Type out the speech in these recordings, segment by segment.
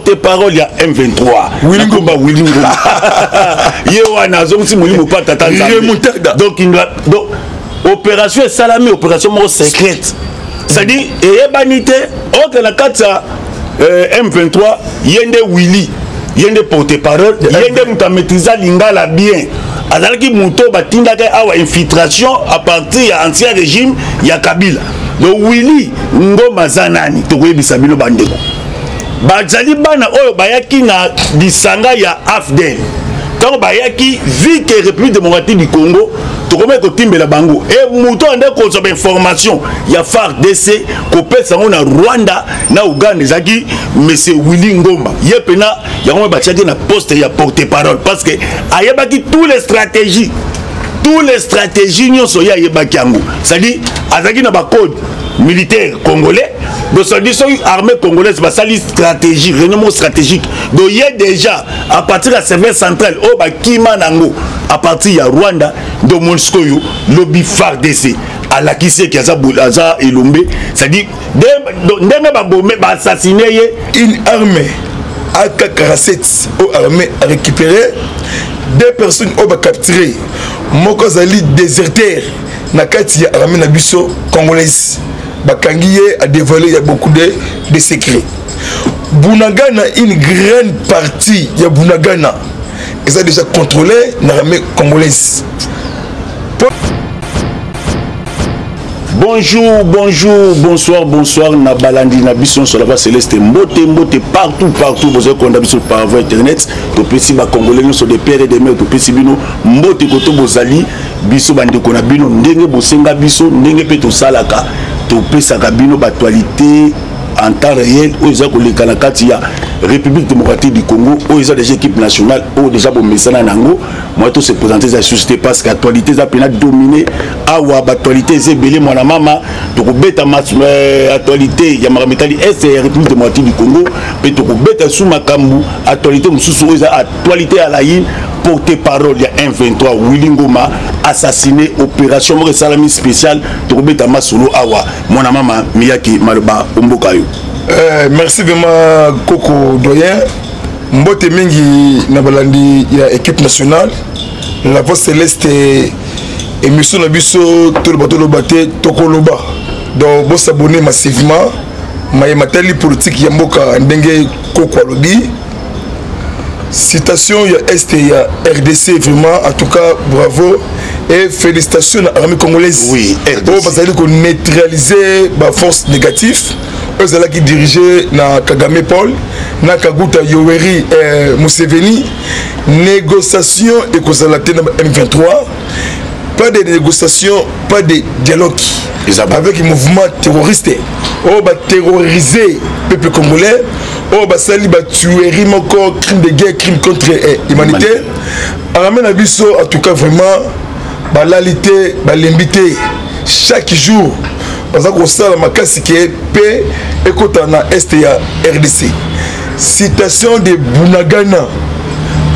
porte-parole ya M23 Willy Ngomba Willy Ngomba yewana zonsi mulimo pa tata donc opération salami opération mo secrète c'est-à-dire eyebanité ok na katsa M23 yende Willy yende porte-parole yende muta maîtriser lingala bien azalaki muto batindaka awa infiltration à partir ya ancien régime ya Kabila donc Willy Ngomba zanani tokoyebisa bino bandeko bazali bana oyo bayaki na bisanga ya AFDEL tant bayaki vu que République démocratique du Congo tokomé ko timbela bango et muto ande ko so information ya FARDC ko pesa na Rwanda na Uganda zaki monsieur Willy Ngomba yepena yango batiaki na poste ya porte-parole parce que ayebaki tous les stratégies nyonso ya yebaki yango c'est-à-dire azaki na ba code militaire congolais donc ça dit armée congolaise basali stratégie renommé stratégique donc il y a déjà à partir de la service centrale au bakima nango à partir ya Rwanda donc MONUSCO yo lobby FARDC à la qui c'est qui a elombe c'est-à-dire ndenge ba bombe ba assassiner une armée AK-47 au armée a récupéré deux personnes au ba capturé moko zali déserteur na kati ya armée na biso congolaise Bakangiye a dévoilé il y a beaucoup de secrets. Bunagana, une grande partie il y a Bunagana. Ils ont déjà contrôlé l'armée congolaise. Bonjour, bonsoir, na balandi na bison sur la base céleste mbote partout vous avez condamné sur par internet to pesi ba congolais sur des pères et des mères to pesi bino mbote koto bozali biso bande kona bino ndenge bosenga biso ndenge pe to salaka to pesa bino actualité en temps réel où ils ont collé na kati ya République démocratique du Congo où ils ont des équipes nationales où déjà bon mesana nango moi tout se présenter la société parce que actualité ça peut dominer awa actualité c'est belé moi na mama to ko beta match actualité ya marametali est République démocratique du Congo pe to ko beta sous makambu actualité mususu où actualité à la yine porte-parole il y a 123 Willy Ngomba assassiné opération mo salami spécial to ko beta masolo awa moi na mama miyaki maloba ombokayo. Merci vraiment Koko Doyen. Mbote mingi na balandi ya équipe nationale. La voix céleste émission na biso tout le bateau le baté tokoloba. Donc vous s'abonner massivement. Matali politique ya mboka ndenge Koko alobi. Citation ya ST ya RDC vraiment en tout cas bravo et félicitations à l'armée congolaise. Oui, RDC. Parce qu'on neutraliser la force négative. Eux là qui dirigeaient na Kagame Paul, na Kaguta Yoweri Museveni, négociation et cause la M23, pas de négociation, pas de dialogue avec les mouvements terroristes. Oh bah terroriser le peuple congolais, oh bah sali bah tuerie moko, crime de guerre, crime contre l'humanité. Ramène à biso en tout cas vraiment bah l'alité, bah l'invité chaque jour. Parce que ça la makasi qui est paix et quand on a STA RDC. Citation de Bunagana,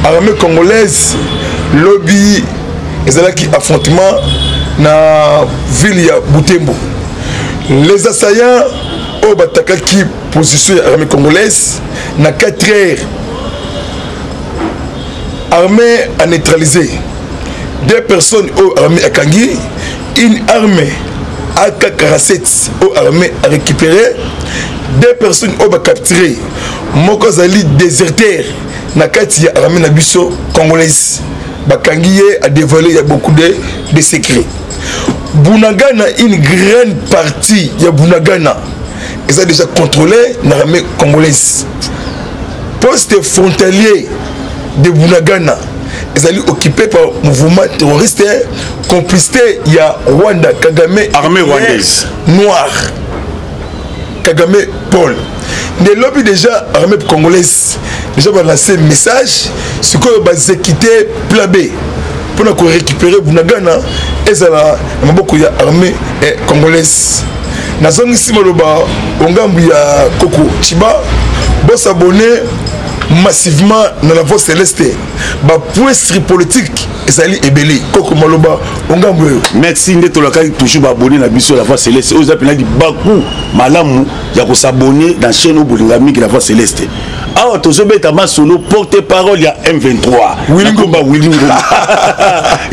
armée congolaise, lobby, et là qui affrontement na ville ya Butembo. Les assaillants au bataka qui position armée congolaise na 4 heures. Armée à neutraliser. Deux personnes au armée à Kangi, une armée AK-47 au armée a récupéré, deux personnes au bas capturé, moko zali déserteur na kati ya armée na biso congolaise. Bakangiye a dévoilé il y a beaucoup de secrets. Bunagana, une grande partie ya Bunagana, ils ont déjà contrôlé l'armée congolaise. Poste frontalier de Bunagana, ils sont occupés par le mouvement terroriste complicité. Il y a Rwanda, Kagame, armée rwandaise noire, Kagame Paul. Les lobbies déjà armée congolaise déjà va lancer un message ce que va quitter Plabé pour nous récupérer Bunagana et ça là beaucoup ya armée congolaise. Nazongi simoloba ongambu ya Koko Chiba, boss abonné massivement dans la voie céleste ba poestri politique ezali ebele koko maloba ongambo. Merci nde tolaka toujours abonné na biso la voie céleste aux appels di baku malamu ya ko s'abonner dans chaîne au Bolingami la voie céleste. Ah tozo beta ma solo porte-parole ya M23 Willy Ngomba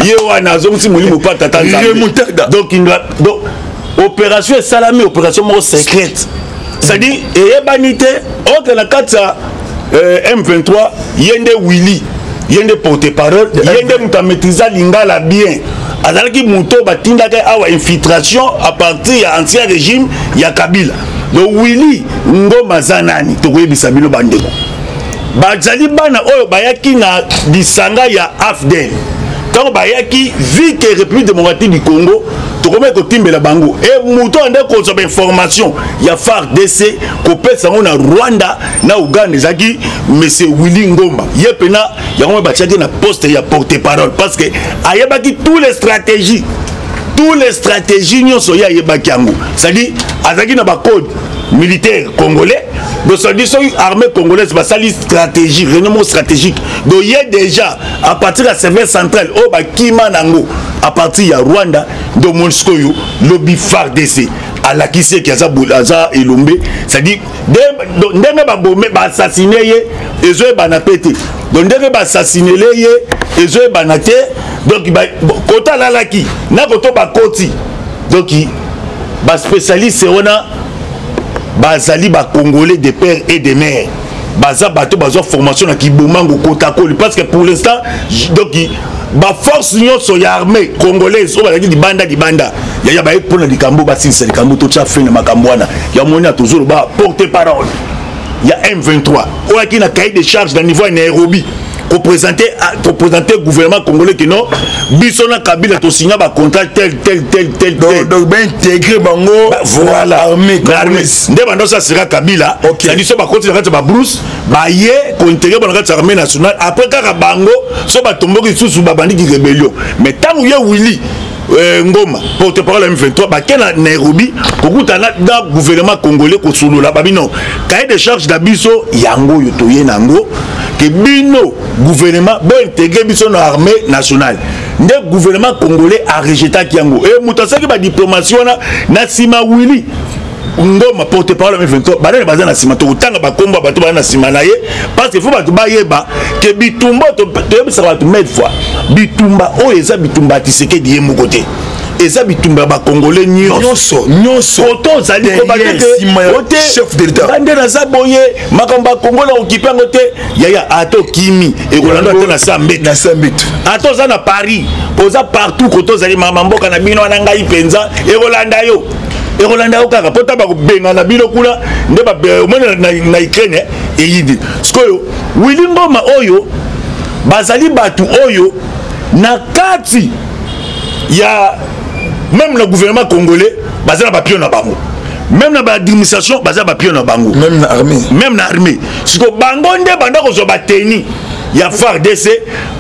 yewa na zonsi mulimo pata tata donc opération salami opération mo secrète c'est-à-dire ebanité ok na kata M23 yende Willy yende porte-parole yende muta maîtriser lingala bien azalaki muto batindaka awa infiltration à partir ya ancien régime ya Kabila. Donc Willy Ngoma zanani tokoyebisa bino bandeko bazali bana oyo bayaki na lisanga ya AFDEL quand bayaki vu que République démocratique du Congo tokome kotimbela bango et muto ande kozoba information ya FARDC kopesa ngo na Rwanda na Uganda ezaki monsieur Willy Ngoma yepena yango batiaki na poste ya porte-parole parce que ayebaki tous les stratégies nyonso ya yebaki yango c'est-à-dire azaki na ba code militaire congolais donc ça dit armée congolaise basali stratégie renommé stratégique donc il y a déjà à partir de la service centrale au bakima nango à partir ya Rwanda de Moscou lobby FARDC à la qui c'est qui a elombe c'est-à-dire ndenge ba bombe ba assassiner ye ezo ba na pété donc ndenge ba assassiner ye ezo ba na té donc ba kota la laki na koto ba koti donc ba spécialiste on a bazali ba congolais de père et de mère baza bato bazo formation na kibomango kota koli parce que pour l'instant donc ba force union so ya armée congolaise o bazali di banda ya ba epona di kambo ba sinsa di kambo to cha fin na makambwana ya mona toujours ba porter parole ya M23 o aki na cahier de charge dans niveau Nairobi pour présenter le gouvernement congolais qui non bisona Kabila to signer ba contrat tel donc ben intégrer bango voilà armée nde bando ça sera Kabila ça dit so ba continuer ba Bruce ba ye ko intégrer ba armée nationale après kaka bango so ba tomboki sous ba bandi ki rébellion mais tant ye Willy Ngoma porte-parole M23 ba kena Nairobi kokuta na gouvernement congolais ko solola ba bino cahier de charge d'abiso yango yo toye nango que bino gouvernement bon intégrer biso na armée nationale nde gouvernement congolais a rejeté kiango et mutasaki ba diplomatie na sima Willy Ngoma porte-parole M23 ba na bazana sima to tanga ba komba bato ba na sima na ye parce que faut bato ba yeba que bitumba to yebisa bato mille fois bitumba o eza bitumba tiseke die mu côté eza bitumba ba congolais nyonso auto zali ko ba chef de l'état bande na za boye makamba congolais occupé ngote yaya ato kimi e kolanda to na sambet ato za na Paris oza partout koto zali mamboka na bino na ngai penza e kolanda yo kaka pota ba benga na bino kuna nde ba omona na Ukraine e yidi skoyo Willy Ngoma oyo bazali batu oyo na kati ya même le gouvernement congolais bazali ba pion na bango même na ba administration bazali ba pion na bango même na armée siko bango nde banda ko zo ba teni ya FARDC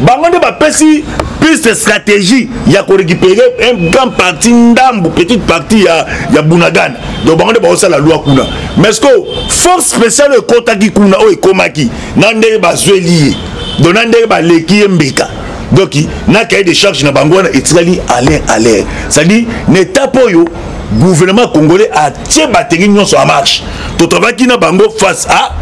bango nde ba pesi piste stratégie ya ko récupérer un grand parti ndambu petite partie ya Bunagana donc bango nde ba osala loi kuna mais ce que force spéciale e kotaki kuna o e komaki na nde ba zweli donc na nde ba leki mbeka donc na cahier de charge na bango na etikali aller ça dit n'état poyo gouvernement congolais a tie bateri nyonso en marche to travaki na bango face à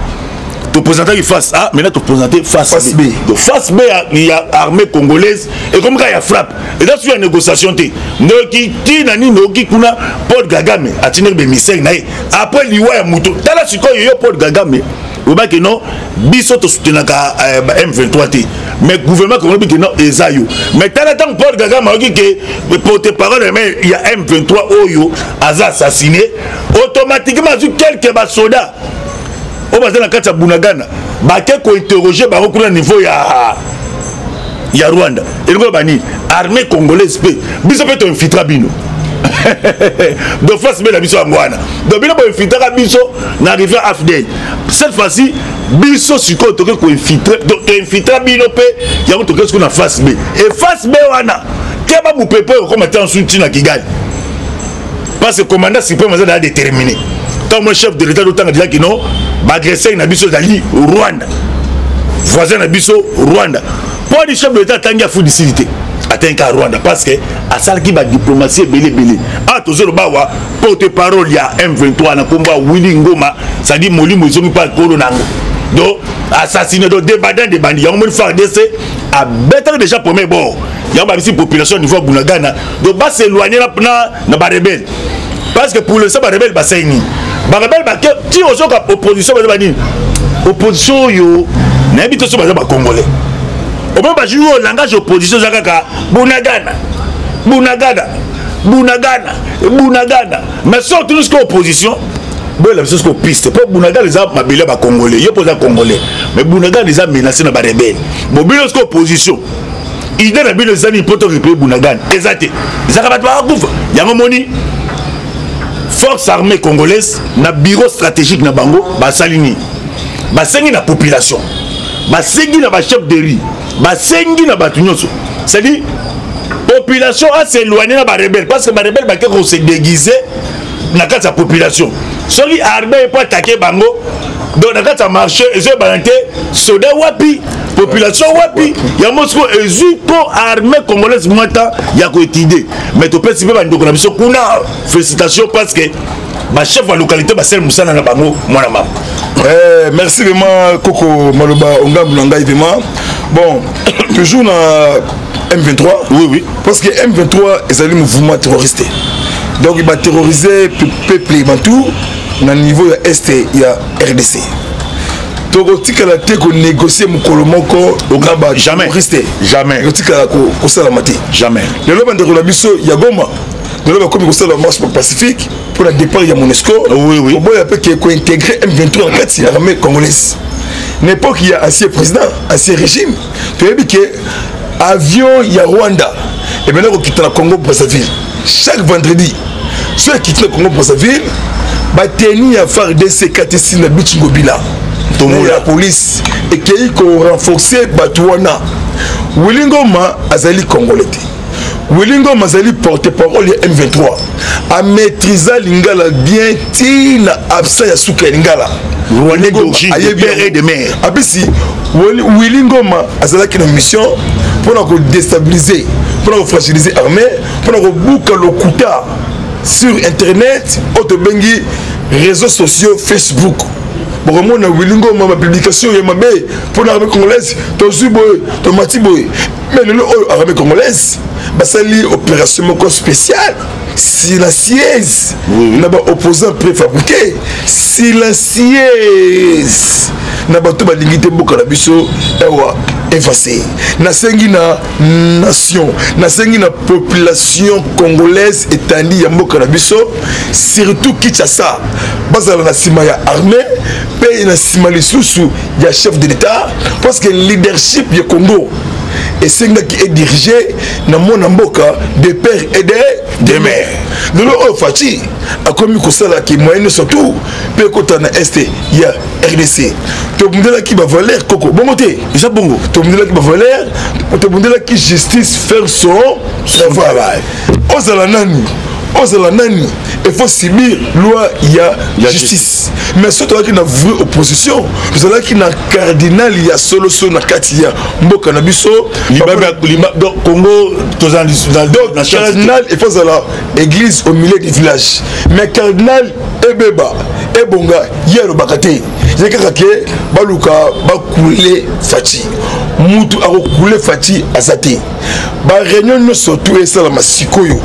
to présenter face A maintenant to présenter face B donc face B il y a armée congolaise et comme ça il y a frappe et là sur la négociation té noki tinani noki kuna Paul Kagame a tenir be misère na après liwa ya muto tala siko yo Paul Kagame ou bien que non biso to soutenaka M23 té mais gouvernement congolais que non ezayo mais tala tant Paul Kagame oki que porte-parole mais il y a M23 oyo aza assassiné automatiquement sur quelques soldats au bas de la carte Bunagana baké ko interroger ba ko niveau ya Rwanda et le bani armée congolaise pe biso pe to infiltra bino de face be la biso ngwana donc bino bo infiltra biso na rivière AFDEL cette fois-ci biso siko to ko infiltrer donc infiltra bino pe ya ko to ko na face B et face B wana ke ba mu pepe ko matin sunti na Kigali parce que commandant suprême a déterminé. Quand mon chef de l'État d'autant dit que non, agressé na biso dali Rwanda. voisin na biso Rwanda pour le chef de l'État tangi a fudicilité atteint à Rwanda parce que à ça qui va diplomatie belé ah tous le bawa porte-parole ya M23 na combat Willy Ngoma ça dit Moli Mozomi pas corona donc assassiné donc débattant des bandits on me faire décès à bêter déjà premier bord il y a une population niveau Bunagana donc va s'éloigner na ba rebelle parce que pour le ça ba rebelle ba saini ba rebelle ba ti ozo ka opposition ba dire opposition yo na habito so ba congolais au même pas jouer au langage opposition zakaka Bunagana mais surtout jusqu'à opposition bon la chose qu'on piste pas Bunagana les a mabélé ba congolais yo posa congolais mais Bunagana les a menacé na ba rebelle bon bien jusqu'à opposition idée na bino zani poto repé Bunagana exacté zakaba ba kufa yango moni force armée congolaise na bureau stratégique na bango ba salini ba sengi na population ba sengi na ba chef de riz ba sengi na ba tunyoso c'est dit population a s'éloigner na ba rebelle parce que ba rebelle ba ko se déguiser na kati ya population soki armée pas attaquer bango donc na kati ya marché ezo balante soda wapi population wapi ya Moscou ezuko armée congolaise mwata ya ko étudier mais to pesi pe ba ndoko na biso kuna félicitations parce que ba chef de localité ba sel musana na bango mwana mama merci vraiment Koko Maloba Ongambu Nanga vraiment bon toujours na M23 oui parce que M23 est un mouvement terroriste donc il va terroriser le peuple bantou na niveau ya est ya RDC tokotika la te ko négocier mukolo moko okaba jamais tokotika ko sala mati jamais le loba ndeko na biso ya Goma le loba comme ko sala marche pacifique pour le départ ya MONUSCO oui au boya pe ko intégrer M23 en kati ya armée congolaise n'importe qui a ancien président ancien régime tu as vu que avion ya Rwanda et maintenant ko quitter la Congo Brazzaville chaque vendredi ceux qui quittent le Congo Brazzaville ba tenir à faire des C4 na Bichingobila la police et qui a renforcé Batouana. Willy Ngoma azali congolais. Willy Ngoma azali porte-parole M23 a maîtrisé l'ingala bien tina absa ya suka lingala. Rwanda d'origine de père et de mère. Abisi Willy Ngoma azala qui une mission pour déstabiliser, pour fragiliser l'armée, pour boucler le kuta sur internet, autobengi réseaux sociaux Facebook. Bon, on a Willy Ngoma ma publication et ma bé pour l'armée congolaise, ton zuboy, ton matiboy. Mais le armée congolaise, c'est une opération spéciale, silencieuse. N'a pas opposant préfabriqué, silencieuse. N'a pas tout ba limité beaucoup la biso ewa effacé. Na sengi na nation, na sengi na population congolaise étendue ya mboka na biso, surtout Kinshasa. Bazala na sima ya armée, pays na sima lisusu ya chef de l'État parce que le leadership ya Congo et c'est qui est dirigé dans mon mboka de père et de mère. De l'eau Fati a commis que ça qui moyenne surtout peut côté na est il y a RDC. Tout le monde qui va voler Coco bon côté déjà bongo. Tout le monde qui va voler, tout le monde qui justice faire son travail. Ozala nani il faut subir loi il y a justice mais surtout qui na vraie opposition vous allez qui na cardinal il y a solo na katia mboka na biso donc Congo tous dans le cardinal il faut la église au milieu du village mais cardinal ebeba ebonga yelo bakate yekaka ke baluka bakule fati mutu akokule fati azate ba réunion surtout et ça la masikoyo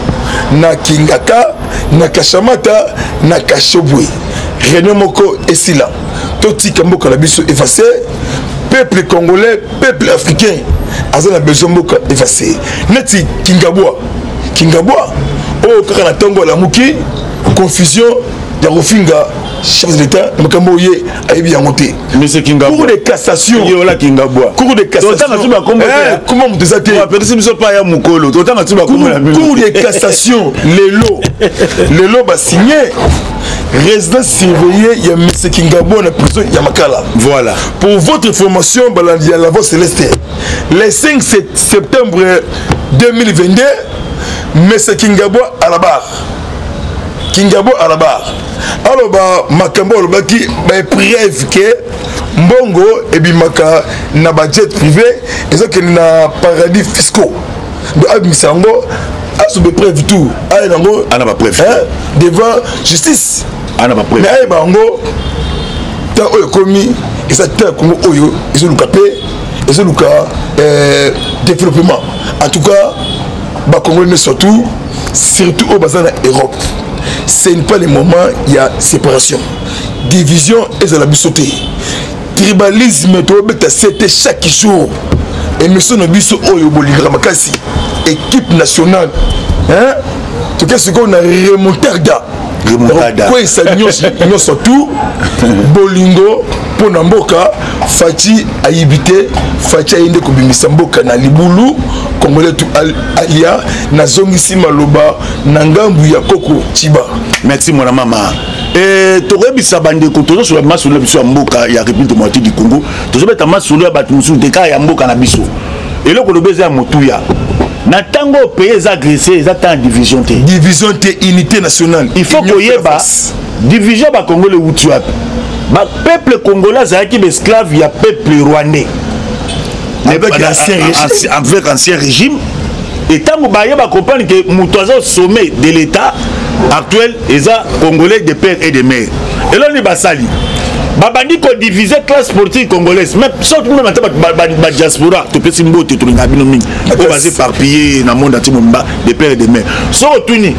na Kingaka na Kashamata na Kashobwe réunion moko esila totika mboka la biso effacé peuple congolais peuple africain azana besoin mboka effacé neti Kingabwa oh kaka na tongo la muki confusion ya kofinga chef de l'État makambo ye ayebi yango te monsieur Kingabwa cour de cassation yola Kingabwa cour de cassation comment vous êtes personne ne pas ya mukolo totanga tuba cour de cassation les lots ba signé résidence surveillée il y a monsieur Kingabwa na prison ya Makala voilà pour votre information balandi ya la voix céleste le 5 septembre 2022 monsieur Kingabwa à la barre alors bah makambo lobaki ba preuve que mbongo ebimaka na budget privé ezaki na paradis fiscaux do abimisango asobe preuve tout ay nango ana ba preuve devant justice ana ba preuve mais ay bango ta oyo komi esa ta kongo oyo ezoluka pe ezoluka développement en tout cas ba Congolais surtout au bazar en Europe ce n'est pas le moment il y a séparation division et la bisoté tribalisme to beta c'était chaque jour et monsieur no biso oyo bolinga makasi équipe nationale hein tout qu'est-ce qu'on a remontada quoi ça nous surtout bolingo pona mboka fati ayibité fati ayende ko bimisa mboka na libulu Congolais tout alia na zongisi maloba na ngambu ya koko chiba. Merci mon maman. Et torebisa bande ko tozo sur la masolo biso ya mboka ya République démocratique du Congo tozo beta masolo ya batu musu de ka ya mboka na biso et loko lobeza ya motuya na tango pays za agressé za tant division te unité nationale il faut que yeba division ba Congolais wutu ap ba peuple congolais za ki esclave ya peuple rwandais avec ancien régime et tant que ba comprendre que mutoza au sommet de l'état actuel eza congolais de père et de mère et là ni basali babandi ko diviser classe politique congolaise même surtout même ba diaspora to pesi mbote to nga bino mingi o basé éparpillé na monde entier momba de père et de mère so tuni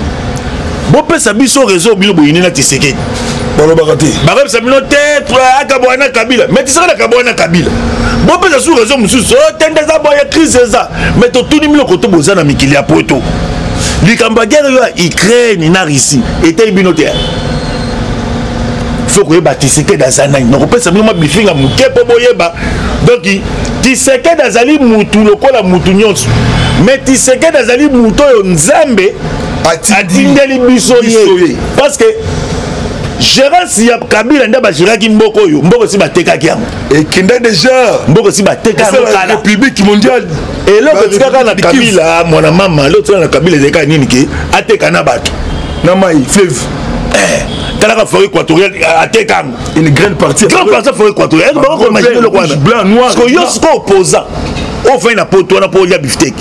bo pesa biso réseau bino boyini na Tshisekedi balo bakati ba pesa bino tête akabwana Kabila mais Tshisekedi akabwana Kabila bo pesa sur réseau mususu tende za boya crise za mais to tuni milo ko to bozana mikili ya poto likamba guerre yo Ukraine na Russie était binoté faut que Tshisekedi azana non pesa bino mabifinga muke po boyeba donc Tshisekedi azali mutu lokola mutu nyonso mais Tshisekedi azali mutu yo nzambe atindeli biso ye parce que gérance ya Kabila nda ba géraki mboko yo mboko si batekaki yango et kenda déjà mboko si batekaki la République mondiale et loko tikaka na Kabila mwana mama loko na Kabila zeka nini ke ateka na bato na mai fleuve talaka forêt équatoriale ateka une grande partie forêt équatoriale bako imaginer le quoi blanc noir parce que yo sko opposant on fait na poto na po ya beefsteak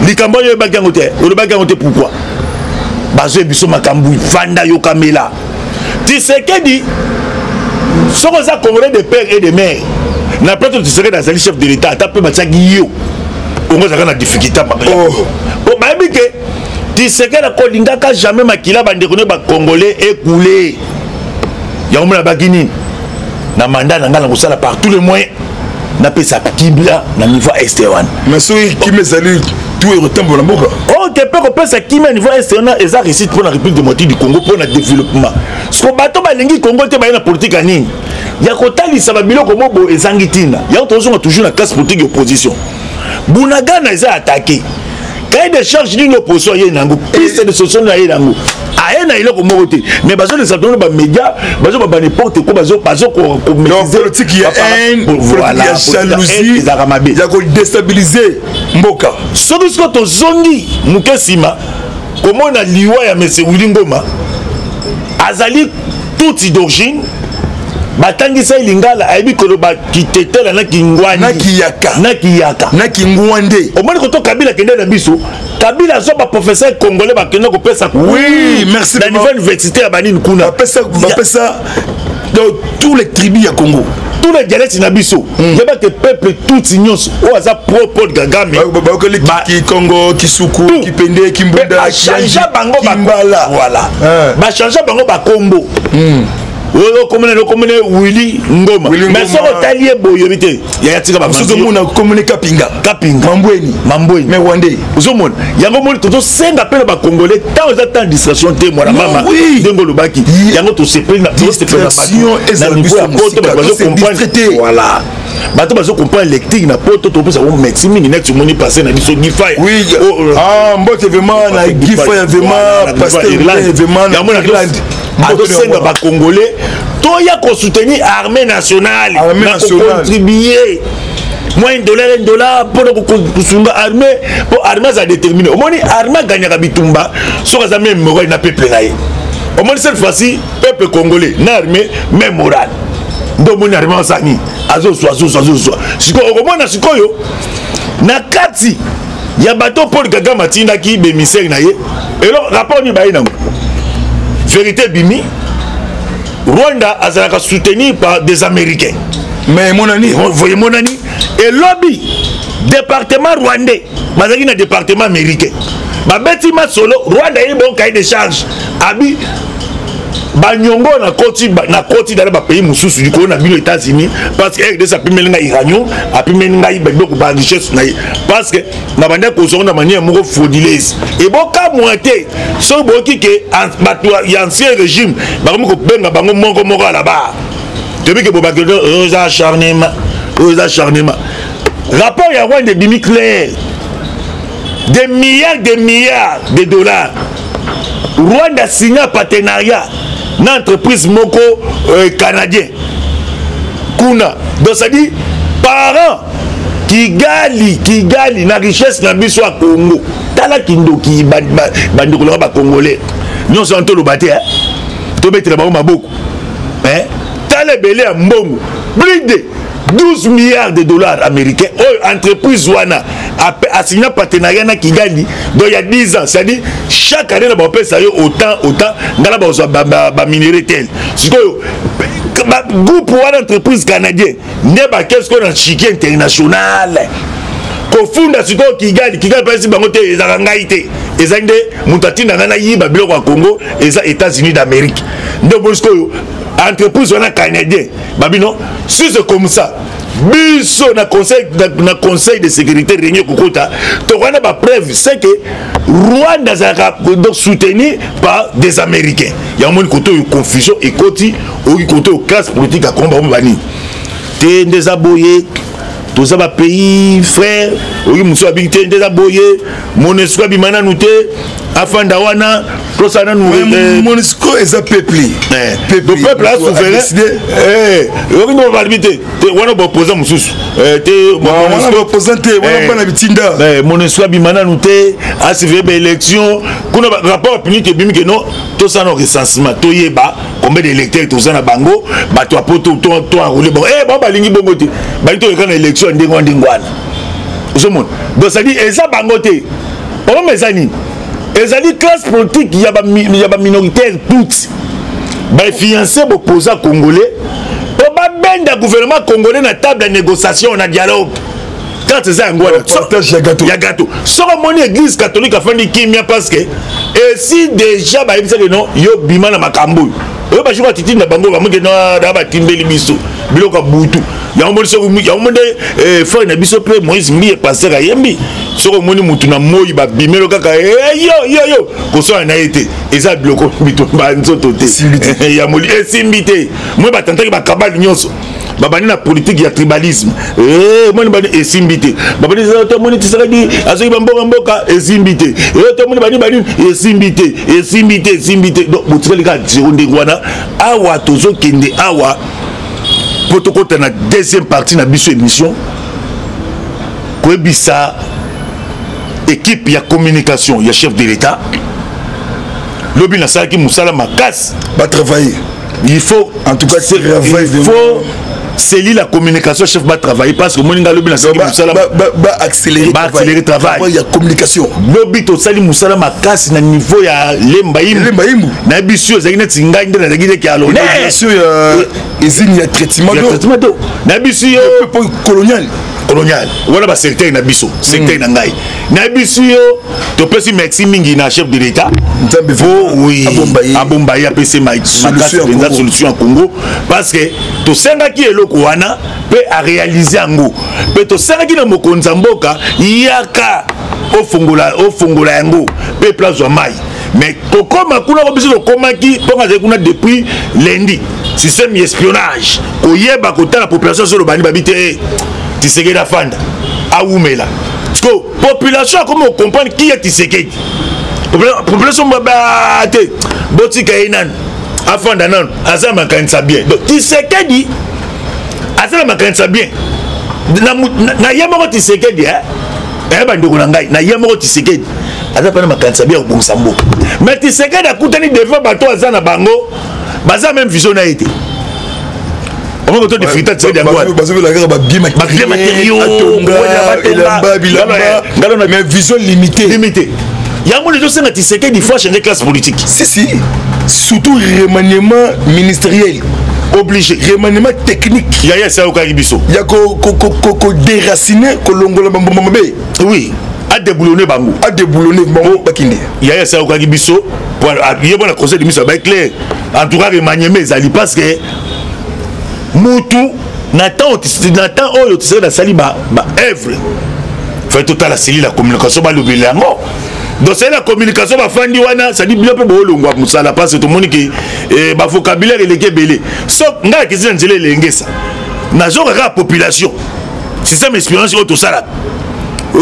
likambo yo bakango te pourquoi bazo biso makambu fanda yo kamela Tshisekedi soko za Congolais de père et de mère na plateau Tshisekedi azali chef de l'état ata pe bataki yo ongo zaka na difficulté oh ba bike Tshisekedi akolingaka jamais makila bande ko ne ba Congolais écoulé ya omona bagini na mandat na ngala kosala par tous les moyens na pesa kibla na niveau est1 mais so qui me salue tout est retombe na mboka oh te pe ko pesa kimi niveau est1 eza réussite pour la République démocratique du Congo pour le développement ce ko bato balingi Congo te ba na politique anini ya kotalisa ba biloko mobo ezangi tina ya tozonga toujours na classe politique opposition Bunagana eza attaqué cahier de charge d'une opposition yé nango piste de solution na yé nango aena ile ko mokote mais bazo les attendre ba média bazo ba n'importe quoi bazo ko politique ya haine voilà ya jalousie ya ko déstabiliser mboka soki sko to zongi mukesima comment na liwa ya monsieur Wilingoma azali toute d'origine batangisa ilingala ayebi koloba kitetela na kingwani na kingwande omoni koto Kabila kende na biso Kabila zo ba professeur congolais ba kende ko pesa oui merci na niveau universitaire banini kuna pesa dans tous les tribus ya Congo tous les dialectes na biso yeba que peuple tout ignos o aza propre Kagame ba Congo Kisuku Kipende Kimbunda chanja bango ba voilà ba chanja bango ba kombo komune Willy Ngoma mais soko talié boyo bité ya tika ba sozo muna komune Kapinga Mambweni mais Wande uzomona yango moni toto senga pele ba congolais tant aux attentes distraction te moi mama dengo lobaki yango to se prendre distraction et na niveau ya poto ba comprendre voilà bato bazo comprendre lecture na poto to pesa o médecine mingi net moni passer na biso gifaya oui mbote vraiment na gifaya vraiment pasteur vraiment na Irlande adosenga ba congolais toya ko soutenir armée nationale na contribuer moins $1 pour kusunga armée pour armée za déterminer au moins armée gagnera bitumba so za même moral na peuple naé au moins cette fois-ci peuple congolais na armée même morale ndo moni arrivant sani azo so siko okomona sikoyo na kati ya bato Paul Kagame tindaki be misère na ye elo rapport ni bayi nango vérité bimi Rwanda azalaka soutenu par des Américains mais mon ami voyez mon ami et lobby département rwandais bazaki na département américain babeti masolo Rwanda yi bon cahier de charge abi banyongo na koti dans les pays mususu du ko na bino États-Unis parce que de ça pimeli nga iranium apimeli nga ibeko ba richesse na parce que na bande ko so na manière moko frauduleuse et boka moité so boki ke ancien régime ba ko benga bango moko là-bas depuis que bobaki aux acharnements rapport ya Rwanda bimi clair des milliards de dollars Rwanda signé un partenariat une entreprise moko canadien kuna donc ça dit parents qui gali na richesse na biso à Congo tala kindoki bandikola ba congolais nous sommes tout le bâti hein to mettre ba maboko hein tala belé à mbongo plus de 12 milliards de dollars américains entreprise wana a signé un partenariat na Kigali donc il y a 10 ans c'est-à-dire chaque année on peut ça autant ngala ba minerai tel sikoyo groupe wana entreprise canadienne neba qu'est-ce qu'on a chiqué international ko funda sikoyo Kigali pesi bango te ezaka ngai te ezande mutatinda ngana yiba biloko ya Congo eza États-Unis d'Amérique ndo sikoyo entreprise wana canadien babino si c'est comme ça biso na conseil de sécurité réunion kokota to wana ba preuve c'est que Rwanda zaka donc soutenu par des Américains ya mon côté confusion et koti au côté classe politique à combat bani te ndezaboye tous ça pays frère oui muso abité ndezaboye monesco bimana nuté afanda wana tosana nous monesco est peuplé le peuple a souverain oui nous va habiter wana opposant mususu wana opposant wana bana bitinda monesco bimana nuté a suivi élection kuna rapport public et bimi que non tosana recensement toyeba combien d'électeurs tosana bango bato apoto to enroulé bon bon balingi bongo te balito kana élection ndengwana je monte donc ça dit eza bango te on mezani ezali classe politique il y a ba minoritaire toutes ba fiancé opposant congolais pour ba benda gouvernement congolais na table de négociation na dialogue quand ça ngwana partage ya gâteau so moni église catholique afandi kimia parce que et si déjà ba ibisa que non yo bima na makambo yo ba jwa titi na bango ba munge na ba timbeli biso biloko butu ya moni so ya moni frère na biso pe Moïse mbi passer ayembi soko moni mutu na moyi ba bimelo kaka yo ko so na été eza biloko bitu ba nzoto te ya moli esimbité moi ba tantaki ba kabali nyonso babani na politique ya tribalisme moni bani esimbité babani to moni tisaki azoki mboka esimbité to moni bani esimbité donc mutseli ka jironde wana awa tozo kende awa protocole na deuxième partie na biso émission koebisa équipe ya communication ya chef de l'État lobi na sala ki musala makas va travailler il faut en tout cas c'est lui la communication chef va travailler parce que moninga lobi na sala ki musala va accélérer travail il y a communication lobi to sali musala makas na niveau ya lembaimbu na biso ezaki na tinga ndena ezaki de kialo bien sûr il y a traitement d'eau na biso colonial voilà ba secteur na biso secteur na ngai na biso to pesi merci mingi na chef de l'État oui abombaye apesi solution en Congo parce que to senga ki eloko wana pe a réaliser ango pe to senga ki na mokonzi mboka yaka ofungola yango pe place wa mai mais kokoma kuna ko biso komaki ponga kuna depuis lundi système espionnage koyeba kotala population sur le bani babité Tshisekedi afanda aumela parce que population comment comprendre qui est Tshisekedi population babate botika inan afanda nan azama kanisa bien donc Tshisekedi azama kanisa bien na yemoko Tshisekedi bandeko na ngai na yemoko Tshisekedi azapa na kanisa bien obungisa mboka mais Tshisekedi akutani devant bato azana bango baza même vision na été on va de fritate c'est des bois parce que la guerre va bien matériaux mais vision limitée il y a un monde de gens qui s'est dit fois changer classe politique si surtout remaniement ministériel obligé remaniement technique ya ça au Karibiso il y a ko déraciner ko longola bambombe oui à déboulonner bango bakinde il y a ça au Karibiso pour appuyer bon le conseil de ministre ba clair en tout cas remaniement ezali parce que mutu Nathan oyo tu sais la sali ba œuvre fait total la cellule la communication ba lobelango donc c'est la communication ba fandi wana ça dit bien peu bolongwa musala parce que tout le monde qui ba vocabulaire eleke belé so nga ki zina nzele lengesa nazo ka population système expérience au tout ça là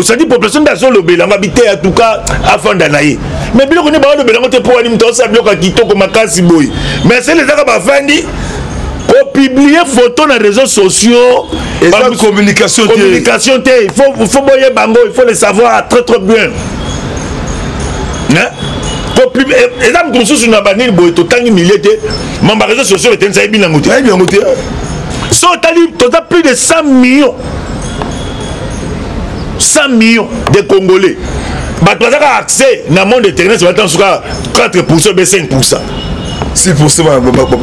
ça dit population d'azo lobelango habité en tout cas afanda naïe mais bien qu'on est ba lobelango te pour ani mto sa bloka kitoko makasi boy mais c'est les aka ba fandi pour publier photo dans les réseaux sociaux et la communication il faut boyer bango il faut le savoir très bien pour publier et là comme ça sur la bannière boy tout temps milité mon réseaux sociaux était ça bien ngouté so total plus de 100 millions de Congolais bah tu as accès dans le monde internet ça va être en tout cas 4% mais 5%. 6%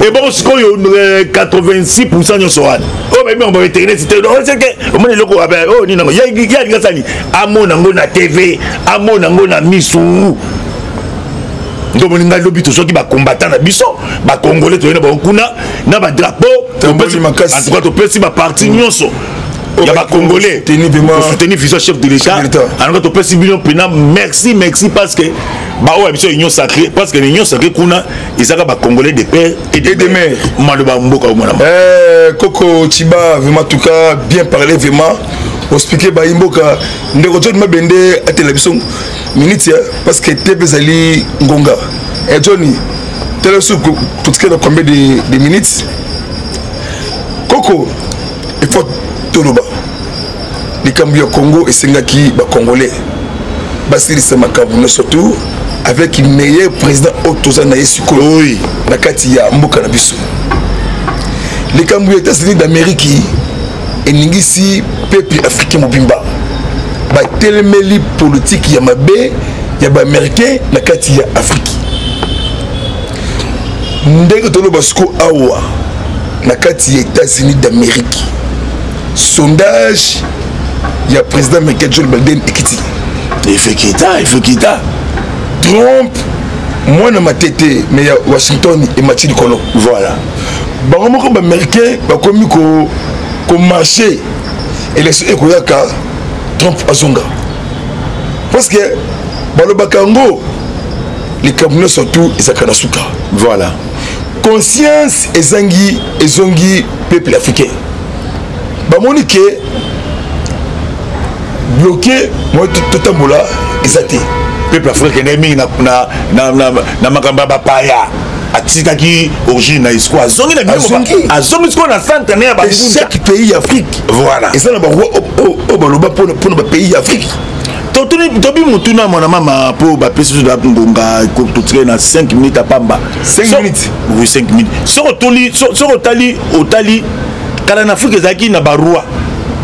et bon c'est quoi 86% de soan oh mais on va internet c'était c'est que on est loco oh ni nango ya sani amo nango na TV amo nango na misu ndo moninga lobi to soki ba combattant na biso ba congolais to na ba kuna na ba drapeau en tout cas to pesi ba parti nyonso ya ba congolais soutenir vision chef de l'état en tout cas to pesi bino pena merci parce que bah ouais c'est union sacrée parce que l'union sacrée kuna isaka ba congolais de père et de mère maloba mboka mwana Koko Chiba vraiment tout cas bien parlé vraiment expliquer ba imboka ndeko John Mabende à télévision minute parce que TV zali ngonga et Johnny télévision tout ce que combien de minutes Koko il faut toloba les Cambia Congo et Sengaki ba congolais Basili Samakabu surtout avec le meilleur président Otoza Naye Sukolo oui nakati ya mboka na biso les Cambia États-Unis d'Amérique et ningisi peuple africain mobimba ba telemeli politique ya mabe ya ba américain nakati ya Afrique ndenge tolo basko awa nakati ya États-Unis d'Amérique sondage ya président américain Joe Biden ekiti il faut qu'il Trump moi na matete mais ya Washington et Mathieu Kolo voilà bango moko ba américain ba komi ko marché élection ekoyaka Trump azonga parce que balobakango les Camerounais surtout ezakana suka voilà conscience ezongi peuple africain ba monique bloqué moi tout ambola ezate peuple africain nemi na makamba ba paya atikaki origine na isco azongi na na centenaire ya bangunda chaque pays d'Afrique voilà et ça na ba baloba pour ba pays d'Afrique tobi mutuna mwana mama po ba pesi de ngonga ko totire na 5 minutes à pamba 5 minutes oui 5 minutes soko otali kala na Afrique ezaki na ba roi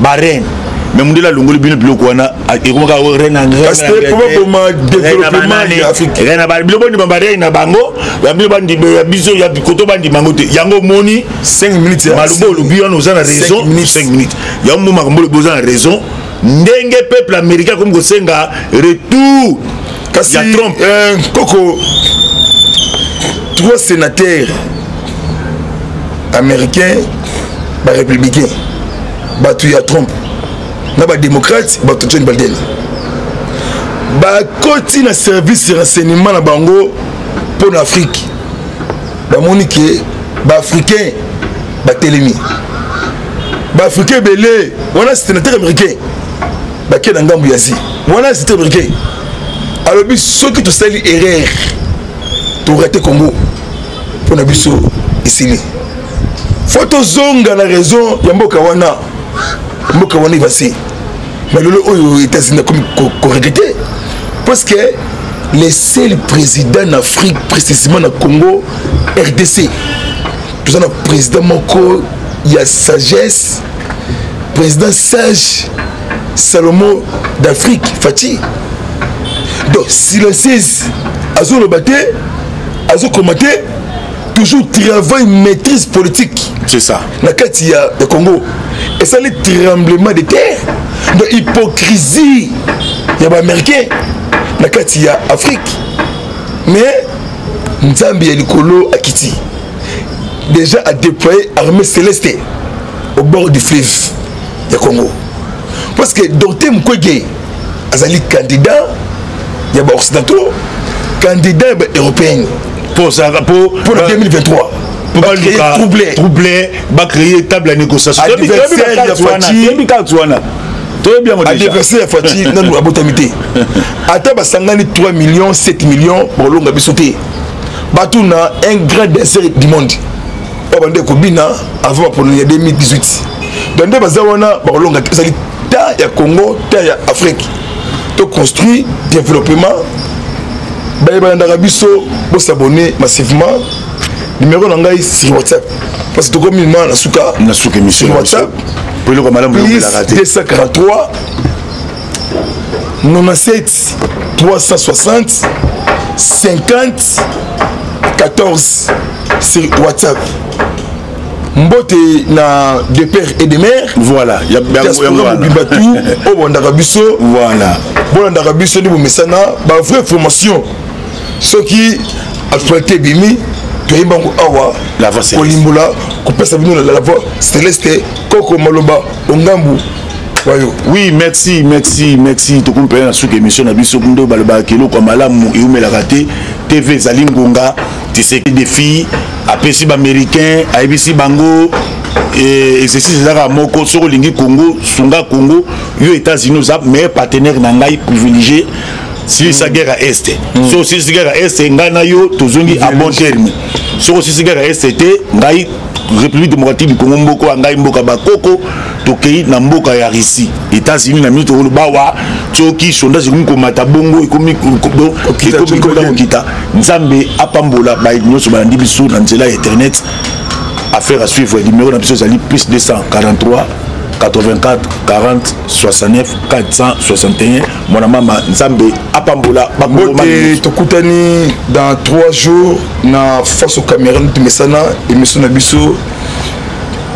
ba reine mais mundela longoli bino biloko wana ekomaka reine parce que probablement développement en Afrique reine ba biloko ni ba reine na bango ya biloko bandi ya biso ya koto bandi mango te yango moni 5 minutes malubo lobi on a raison 5 minutes ya mo makambo boza na raison ndenge peuple américain comme kosenga retour kasi ya Trump Koko 3 sénateurs américains ba républicains batu ya Trump na ba démocrate batu Joe Biden ba koti na service renseignement na bango pour l'Afrique ba monique ba africain ba telemi ba africain belé wana sénateur américain ba ke na ngambu yazi wana sénateur américain alors bi soki to sali erreur to raté Congo pour na biso ici photo zonga la raison ya mboka wanaivasi mais le aux États-Unis comme regretté parce que les seuls présidents en Afrique précisément au Congo RDC tout ça le président Moko il y a sagesse, président sage, Salomon d'Afrique, Fati. Donc, silencieuse, Azo Lobaté, Azo Komaté, toujours travail, maîtrise politique. C'est ça. Na kati ya Congo. Et ça, les tremblements de terre, de hypocrisie, il y a des Américains, na kati ya Afrique. Mais, Nzambi et Likolo Akiti, déjà a déployé l'armée céleste au bord du fleuve du Congo. Parce que Dorothée Mukwege, Azali candidat, il y a des occidentaux, candidat européen. Pour 2023. Pour créer troublé, va créer table à négociation. Adversaire Fati, non, abotamité. Ata basangani 3 millions, 7 millions, pour l'onga bisoté. Batuna, un grand dessert du monde. Obande Kobina, avant pour 2018. Dans des bazawana, pour l'onga, ta ya Congo, ta ya Afrique. To construit, développement. Baïbanandarabiso, pour s'abonner massivement. Numéro nangai sur WhatsApp. Parce que comme il m'a na souka émission sur WhatsApp. Plus 243 97 360 50 14 sur WhatsApp. Mbote na de père et de mère. Voilà. Il y a Bibatou au Bandarabiso. Voilà. Bandarabiso ni bomesana ba vraie formation. Ceux qui actualité bimi toyimbango awa la voix céleste Kolimbola kopesa bino la voix céleste Koko Maloba Ongambu wayo. Oui, merci to comprendre sur émission na biso ndo baloba kelo kwa malamu eumela raté TV Zalingonga tu sais des filles apesi ba américain abisi bango exercice ezaka moko soko lingi Congo sunga Congo yo États-Unis za meilleur partenaire na ngai privilégié. Si sa guerre à Est, so si sa guerre à Est, ngana yo tozongi à bon terme. So si sa guerre à Est était, ngai République démocratique du Congo mboko ngai mboka bakoko tokei na mboka ya Russie. États-Unis na mito bawa toki sondage ko mata bongo ekomi kita. Nzambe apambola ba nyonso ba ndi biso na nzela internet. Affaire à suivre numéro na biso zali plus 243 84 40 69 461. Mon maman Nzambe apambola bakote tokutani dans 3 jours na face au Cameroun de Messana et Monsieur Nabiso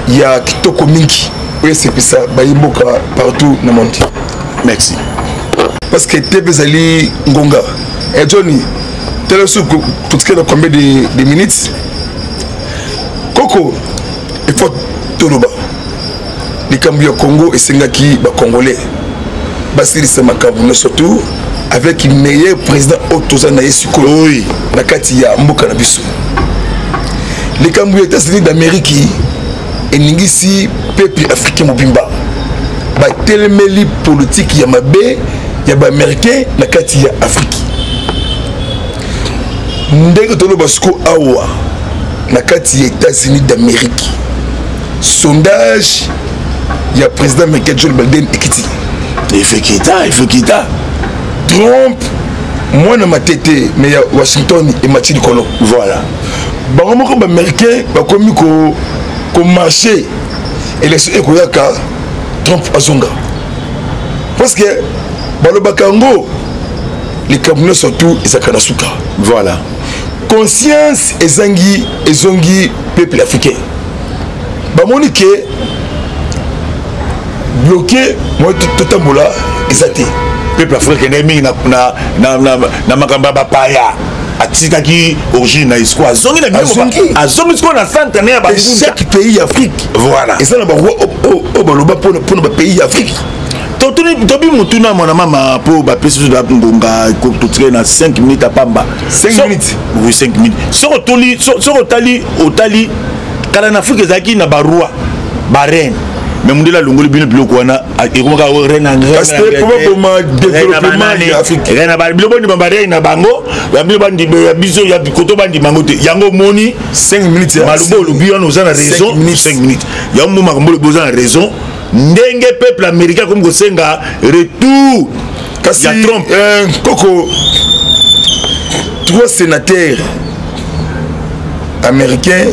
il y a kitoko mingi oui c'est ça bayimboka partout dans le monde. Merci parce que Tebezali Ngonga et Johnny tel ce que tout ce que combien de minutes Koko il faut toloba les Cambia Congo et Sengaki Congolais. Basili Samakabu, surtout avec le meilleur président Otozana Yesukolo. Oui, Nakatia Mbokanabiso. Les Cambia États-Unis d'Amérique et Ningisi, peuple africain Mobimba. Telemeli politique Yamabe, Yaba américain, Nakatia Afrique. Ndego Tolo Basko Awa, Nakatia États-Unis d'Amérique. Sondage. Il y a le président américain Joe Biden Ekiti. Il fait quitter. Trump, moi dans ma tête, mais il y a Washington et Mathieu Kolo. Voilà. Les Américains ont marché et les Trump a zonga. Parce que le Bakango, les Camerounais surtout, ils sont Kanasuka. Voilà. Conscience et Zongi, peuple africain. Monique bloqué, moi tout à moula, ils étaient. Peuple africain na makamba bapaya. Atika qui origine na isko azongi na biso na centenaire ba chaque pays Afrique. Voilà. Et ça na ba o baloba pour nos pays Afrique. Tobi mutuna mona mama pour ba pesi de ngonga ko to na 5 minutes à pamba. 5 minutes. Oui 5 minutes. So otali kala na Afrique zaki na barua ba reine. Mais mon la longoli bien bloqué wana et comment ka reine parce que probablement développement Afrique. Reine ba bilo bandi ba reine na bango, ba bilo bandi ba biso ya koto bandi mango te. Yango moni 5 minutes. Malubo lo biyo no za na raison 5 minutes. Ya mo makambo lo boza na raison. Ndenge peuple américain comme ko senga retour kasi ya Trump Koko 3 sénateurs américains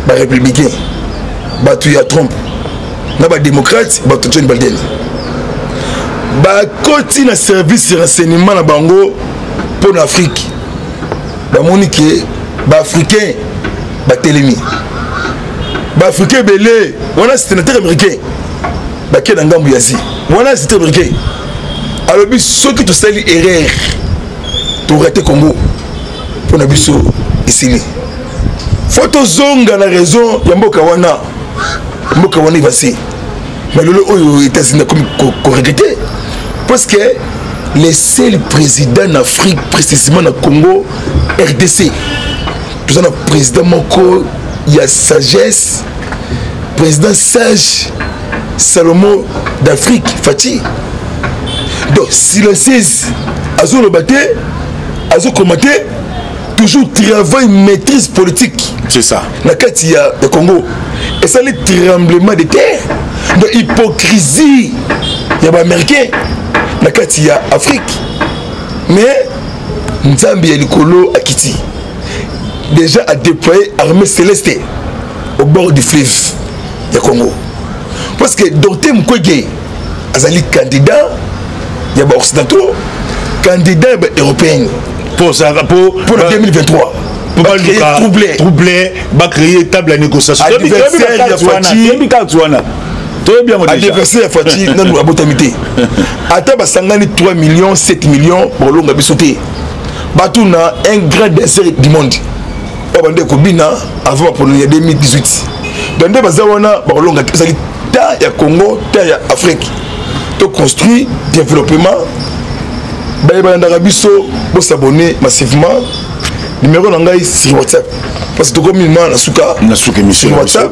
ba républicains bato ya Trump na ba démocrate bato John Biden ba koti na service renseignement na bango pour l'Afrique ba monique ba africain ba telemi ba africain belé on a sénateur américain ba ke na ngambu yazi on a sénateur américain alors bi ceux qui te sali erreur to rater Congo pour na biso ici photo zonga la raison ya mboka wana ivasi mais le aux États-Unis comme regretté parce que les seuls présidents en Afrique précisément dans Congo RDC tout ça président Moko il y a sagesse président sage Salomon d'Afrique Fati donc si le 16 azo le batté azo commenté toujours travail maîtrise politique c'est ça la carte il y a le Congo et ça les tremblements de terre de hypocrisie il y a américain la carte il y a Afrique mais Nzambi et Likolo Akiti déjà a déployé armée céleste au bord du fleuve du Congo parce que Dr Mukwege azali candidat il y a occidentaux candidat européen pour 2023 pour troubler va créer table à négociation adversaire Fati non abotamité ata basangani 3 millions 7 millions pour longa bisoté batuna un grand désert du monde obande ko bina avant pour 2018 donc bazawana ba longa ezali ta ya Congo ta ya Afrique to construit développement ba ndaka biso bo s'abonner massivement numéro nangai sur WhatsApp parce que comme il m'a na suka émission sur WhatsApp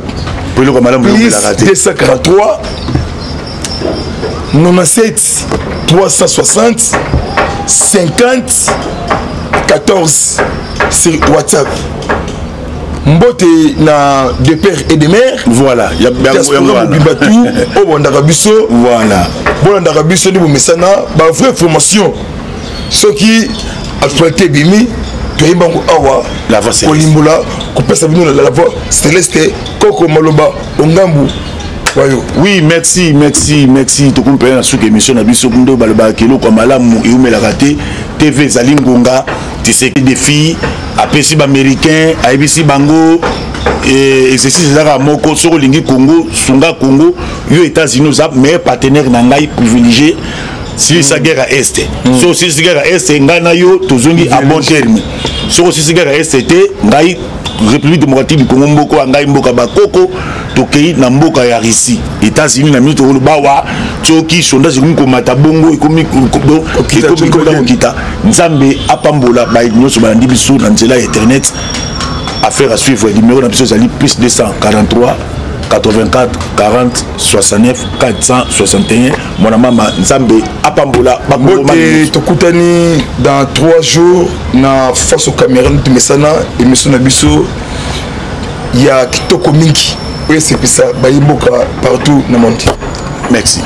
pour le madame plus 243 97 360 50 14 sur WhatsApp mbote na de père et de mère voilà ya bibatu au bondarabiso voilà bondarabiso ni bomesana ba vraie formation ceux qui exploité bimi toyimbango awa la voix kolimbola kopesa bino la voix céleste koko maloba ongambu wayo oui merci to compare na sous émission na biso kundo baloba kelo kwa malamu eumela raté TV zalingonga tiseki des filles apesi ba américain abisi bango exercice ezaka moko soko lingi Congo sunga Congo yo États-Unis za meilleur partenaire na ngai privilégié si sa guerre à est so si sa guerre à est ngana yo tozongi à bon terme so si sa guerre à est était ngai République démocratique du Congo mboko ngai mboka bakoko tokei na mboka ya Russie États-Unis na mito bawa tsoki sondage ko mata bongo ikomi ko kita nzambe apambola ba nyonso ba ndi biso na nzela internet affaire à suivre numéro na biso zali plus 243 84 40 69 461 mon mama nzambe apambola bakote tokutani dans 3 jours na face au Cameroun de Messana émission na biso ya kitoko mingi oui c'est ça bayimboka partout dans le monde merci.